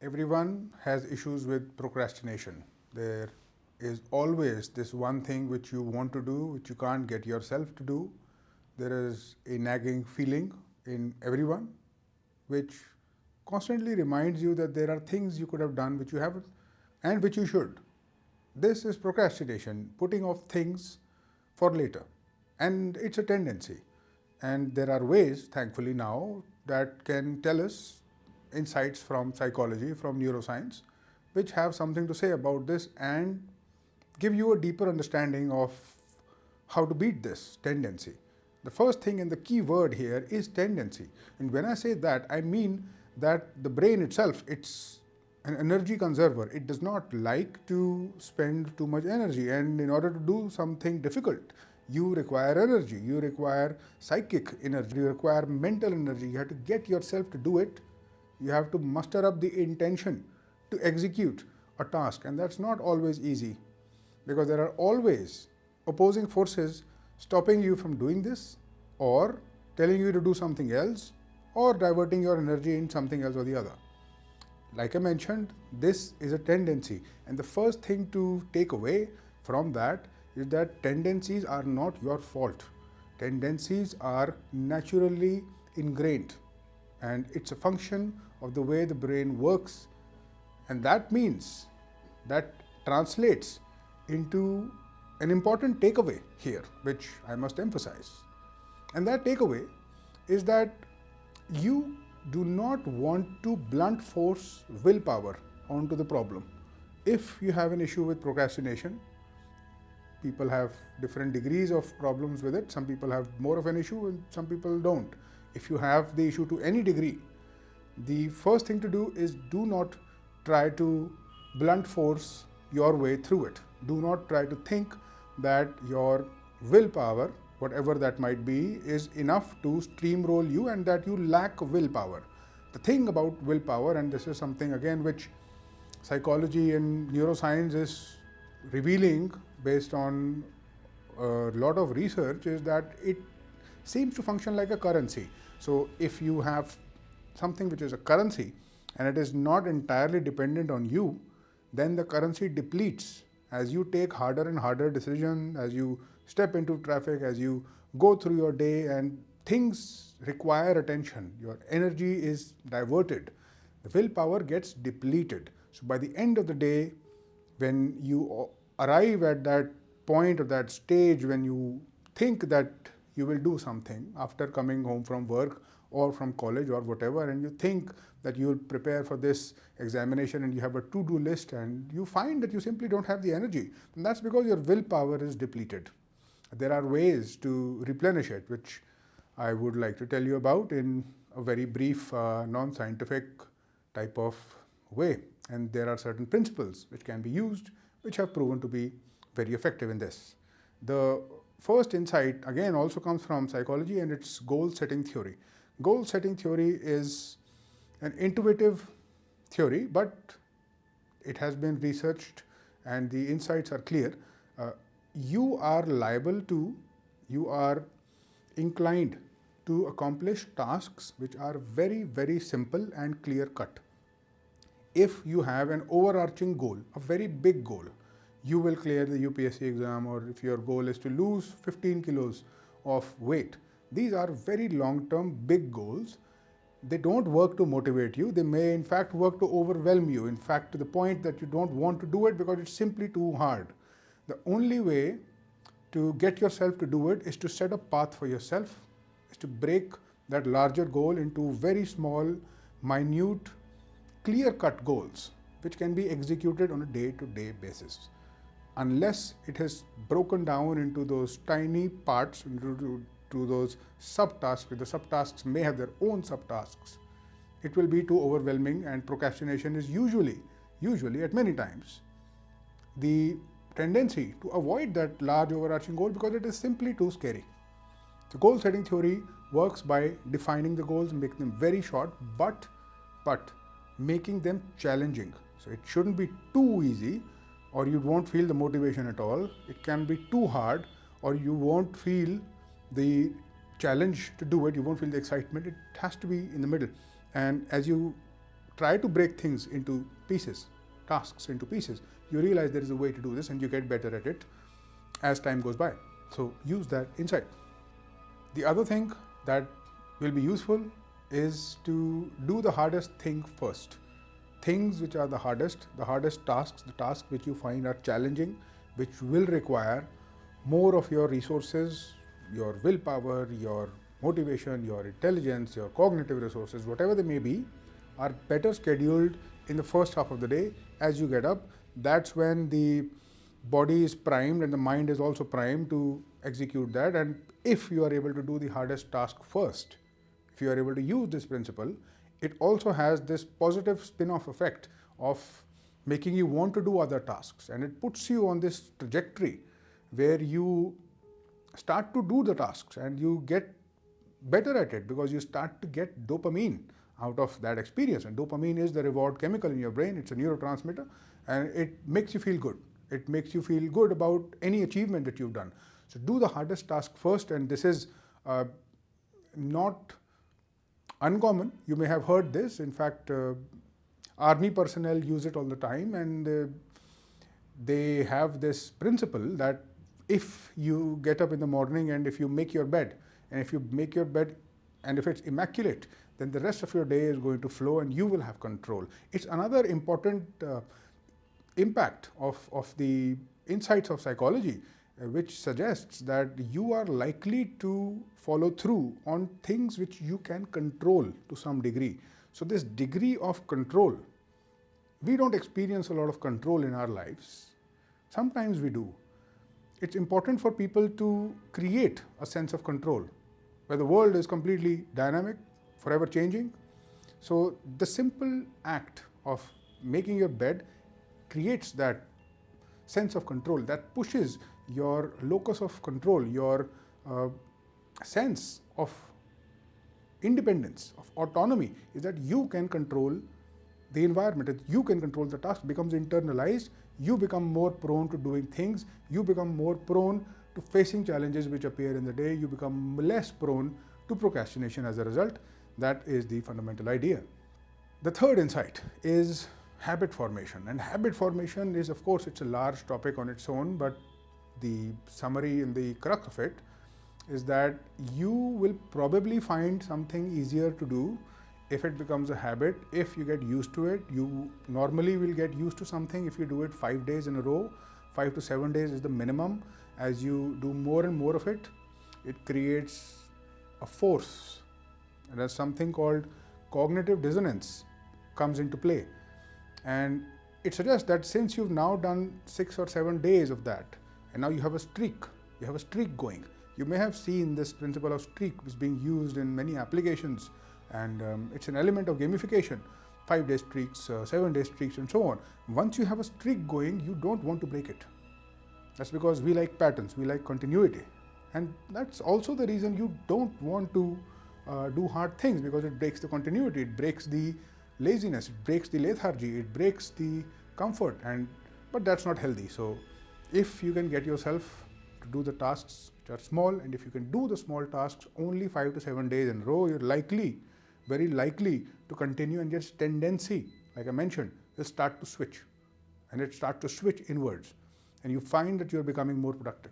Everyone has issues with procrastination. There is always this one thing which you want to do, which you can't get yourself to do. There is a nagging feeling in everyone which constantly reminds you that there are things you could have done which you haven't and which you should. This is procrastination, putting off things for later. And it's a tendency. And there are ways, thankfully now, that can tell us insights from psychology, from neuroscience, which have something to say about this and give you a deeper understanding of how to beat this tendency. The first thing and the key word here is tendency. And when I say that, I mean that the brain itself, it's an energy conserver. It does not like to spend too much energy. And in order to do something difficult, you require energy, you require psychic energy, you require mental energy. You have to get yourself to do it. You have to muster up the intention to execute a task. And that's not always easy because there are always opposing forces stopping you from doing this or telling you to do something else or diverting your energy in something else or the other. Like I mentioned, this is a tendency. And the first thing to take away from that is that tendencies are not your fault. Tendencies are naturally ingrained and it's a function of the way the brain works. And that means, that translates into an important takeaway here, which I must emphasize. And that takeaway is that you do not want to blunt force willpower onto the problem. If you have an issue with procrastination, people have different degrees of problems with it. Some people have more of an issue and some people don't. If you have the issue to any degree, the first thing to do is do not try to blunt force your way through it. Do not try to think that your willpower, whatever that might be, is enough to steamroll you and that you lack willpower. The thing about willpower, and this is something again which psychology and neuroscience is revealing based on a lot of research, is that it seems to function like a currency. So if you have something which is a currency and it is not entirely dependent on you, then the currency depletes as you take harder and harder decisions, as you step into traffic, as you go through your day and things require attention. Your energy is diverted. The willpower gets depleted. So by the end of the day, when you arrive at that point or that stage when you think that you will do something after coming home from work or from college or whatever, and you think that you will prepare for this examination and you have a to-do list and you find that you simply don't have the energy. And that's because your willpower is depleted. There are ways to replenish it, which I would like to tell you about in a very brief, non-scientific type of way. And there are certain principles which can be used, which have proven to be very effective in this. The first insight, again, also comes from psychology, and it's goal-setting theory. Goal-setting theory is an intuitive theory, but it has been researched and the insights are clear. You are inclined to accomplish tasks which are very, very simple and clear-cut. If you have an overarching goal, a very big goal, you will clear the UPSC exam, or if your goal is to lose 15 kilos of weight. These are very long-term big goals. They don't work to motivate you. They may in fact work to overwhelm you, in fact to the point that you don't want to do it because it's simply too hard. The only way to get yourself to do it is to set a path for yourself, is to break that larger goal into very small, minute, clear-cut goals which can be executed on a day-to-day basis. Unless it is broken down into those tiny parts, into those subtasks, the subtasks may have their own subtasks, it will be too overwhelming, and procrastination is usually at many times, the tendency to avoid that large overarching goal because it is simply too scary. The goal setting theory works by defining the goals, making them very short, but making them challenging. So it shouldn't be too easy or you won't feel the motivation at all. It can be too hard or you won't feel the challenge to do it, you won't feel the excitement. It has to be in the middle. And as you try to break things into pieces, tasks into pieces, you realize there is a way to do this and you get better at it as time goes by. So use that insight. The other thing that will be useful is to do the hardest thing first. Things which are the hardest tasks, the tasks which you find are challenging, which will require more of your resources, your willpower, your motivation, your intelligence, your cognitive resources, whatever they may be, are better scheduled in the first half of the day. As you get up, that's when the body is primed and the mind is also primed to execute that. And if you are able to do the hardest task first, if you are able to use this principle, it also has this positive spin-off effect of making you want to do other tasks, and it puts you on this trajectory where you start to do the tasks and you get better at it because you start to get dopamine out of that experience. And dopamine is the reward chemical in your brain. It's a neurotransmitter and it makes you feel good. It makes you feel good about any achievement that you've done. So do the hardest task first, and this is not uncommon. You may have heard this. In fact, army personnel use it all the time, and they have this principle that if you get up in the morning and if you make your bed, and if it's immaculate, then the rest of your day is going to flow and you will have control. It's another important impact of the insights of psychology, which suggests that you are likely to follow through on things which you can control to some degree. So this degree of control, we don't experience a lot of control in our lives. Sometimes we do. It's important for people to create a sense of control, where the world is completely dynamic, forever changing. So the simple act of making your bed creates that sense of control, that pushes your locus of control, your sense of independence, of autonomy, is that you can control the environment, that you can control the task, becomes internalized. You become more prone to doing things, you become more prone to facing challenges which appear in the day, you become less prone to procrastination as a result. That is the fundamental idea. The third insight is habit formation, and habit formation is, of course, it's a large topic on its own, but the summary and the crux of it is that you will probably find something easier to do if it becomes a habit. If you get used to it, you normally will get used to something if you do it 5 days in a row. 5 to 7 days is the minimum. As you do more and more of it, it creates a force, and there's something called cognitive dissonance comes into play. And it suggests that since you've now done 6 or 7 days of that, and now you have a streak going. You may have seen this principle of streak is being used in many applications, and it's an element of gamification. 5-day streaks, 7-day streaks, and so on. Once you have a streak going, you don't want to break it. That's because we like patterns, we like continuity. And that's also the reason you don't want to do hard things, because it breaks the continuity, it breaks the laziness, it breaks the lethargy, it breaks the comfort, but that's not healthy. So if you can get yourself to do the tasks which are small, and if you can do the small tasks only 5 to 7 days in a row, you're very likely to continue, and your tendency, like I mentioned, will start to switch, and it starts to switch inwards, and you find that you're becoming more productive.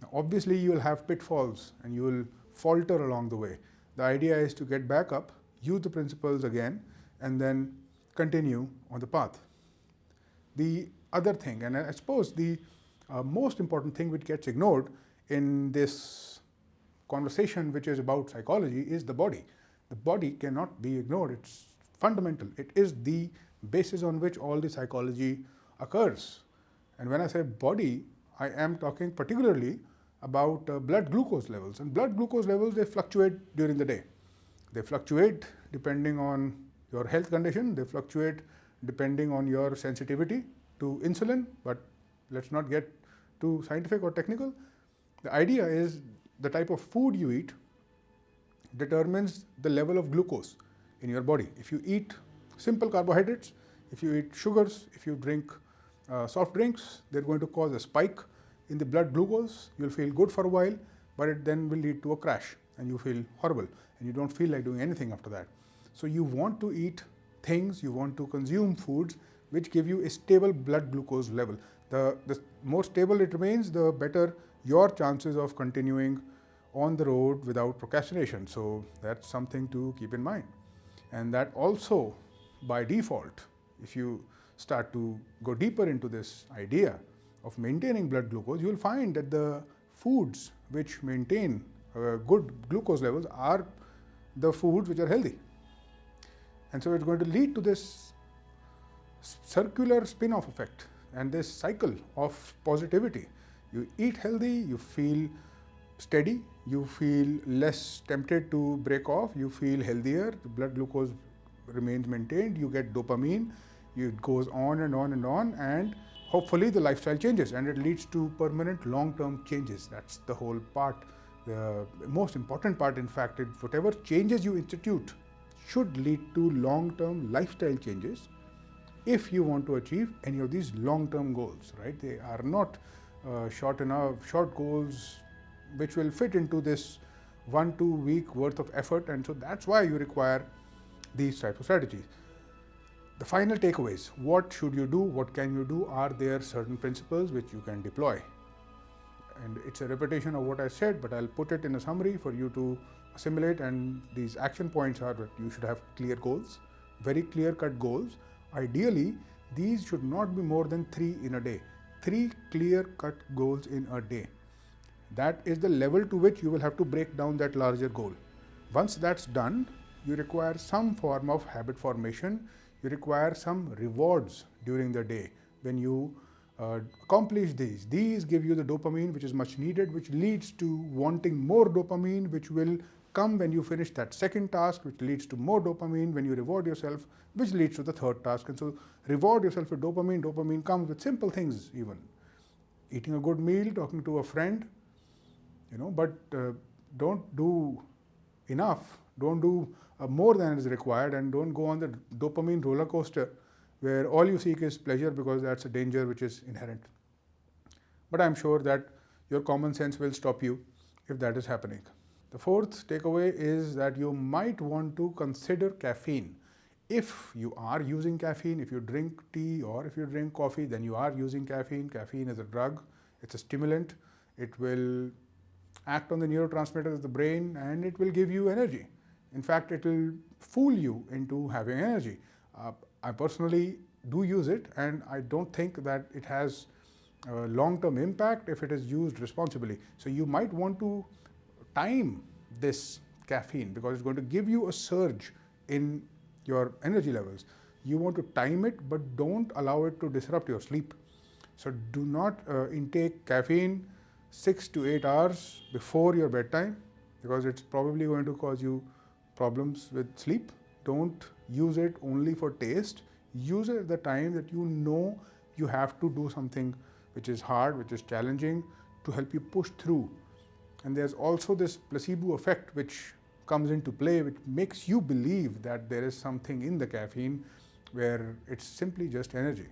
Now, obviously, you will have pitfalls and you will falter along the way. The idea is to get back up, use the principles again, and then continue on the path. The other thing, and I suppose the most important thing which gets ignored in this conversation, which is about psychology, is the body. The body cannot be ignored. It's fundamental. It is the basis on which all the psychology occurs. And when I say body, I am talking particularly about blood glucose levels. And blood glucose levels, they fluctuate during the day. They fluctuate depending on your health condition. They fluctuate depending on your sensitivity to insulin. But let's not get too scientific or technical. The idea is the type of food you eat determines the level of glucose in your body. If you eat simple carbohydrates, if you eat sugars, if you drink soft drinks, they're going to cause a spike in the blood glucose. You'll feel good for a while, but it then will lead to a crash and you feel horrible and you don't feel like doing anything after that. So you want to eat things, you want to consume foods which give you a stable blood glucose level. The more stable it remains, the better your chances of continuing on the road without procrastination. So that's something to keep in mind. And that also, by default, if you start to go deeper into this idea of maintaining blood glucose, you will find that the foods which maintain good glucose levels are the foods which are healthy. And so it's going to lead to this circular spin-off effect and this cycle of positivity. You eat healthy, you feel steady, you feel less tempted to break off, you feel healthier, the blood glucose remains maintained, you get dopamine, it goes on and on and on, and hopefully the lifestyle changes and it leads to permanent long-term changes. That's the whole part. The most important part, in fact, is whatever changes you institute should lead to long-term lifestyle changes if you want to achieve any of these long-term goals, right? They are not short goals which will fit into this 1-2 week worth of effort, and so that's why you require these types of strategies. The final takeaways: what should you do, what can you do? Are there certain principles which you can deploy? And it's a repetition of what I said, but I'll put it in a summary for you to assimilate. And these action points are that you should have clear goals, very clear-cut goals. Ideally, these should not be more than 3 in a day. 3 clear-cut goals in a day. That is the level to which you will have to break down that larger goal. Once that's done, you require some form of habit formation. You require some rewards during the day when you accomplish these. These give you the dopamine which is much needed, which leads to wanting more dopamine, which will come when you finish that second task, which leads to more dopamine when you reward yourself, which leads to the third task. And so reward yourself with dopamine. Dopamine comes with simple things, even eating a good meal, talking to a friend, but don't do enough. Don't do more than is required, and don't go on the dopamine roller coaster where all you seek is pleasure, because that's a danger which is inherent. But I'm sure that your common sense will stop you if that is happening. The fourth takeaway is that you might want to consider caffeine. If you are using caffeine, if you drink tea or if you drink coffee, then you are using caffeine. Caffeine is a drug, it's a stimulant. It will act on the neurotransmitters of the brain and it will give you energy. In fact, it will fool you into having energy. I personally do use it, and I don't think that it has a long-term impact if it is used responsibly. So you might want to time this caffeine because it's going to give you a surge in your energy levels. You want to time it, but don't allow it to disrupt your sleep. So do not intake caffeine 6 to 8 hours before your bedtime, because it's probably going to cause you problems with sleep. Don't use it only for taste. Use it at the time that you know you have to do something which is hard, which is challenging, to help you push through. And there's also this placebo effect which comes into play, which makes you believe that there is something in the caffeine where it's simply just energy,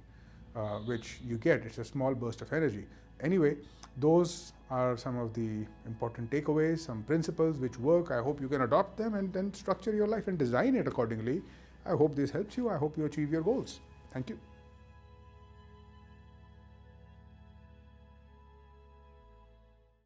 which you get. It's a small burst of energy. Anyway, those are some of the important takeaways, some principles which work. I hope you can adopt them and then structure your life and design it accordingly. I hope this helps you. I hope you achieve your goals. Thank you.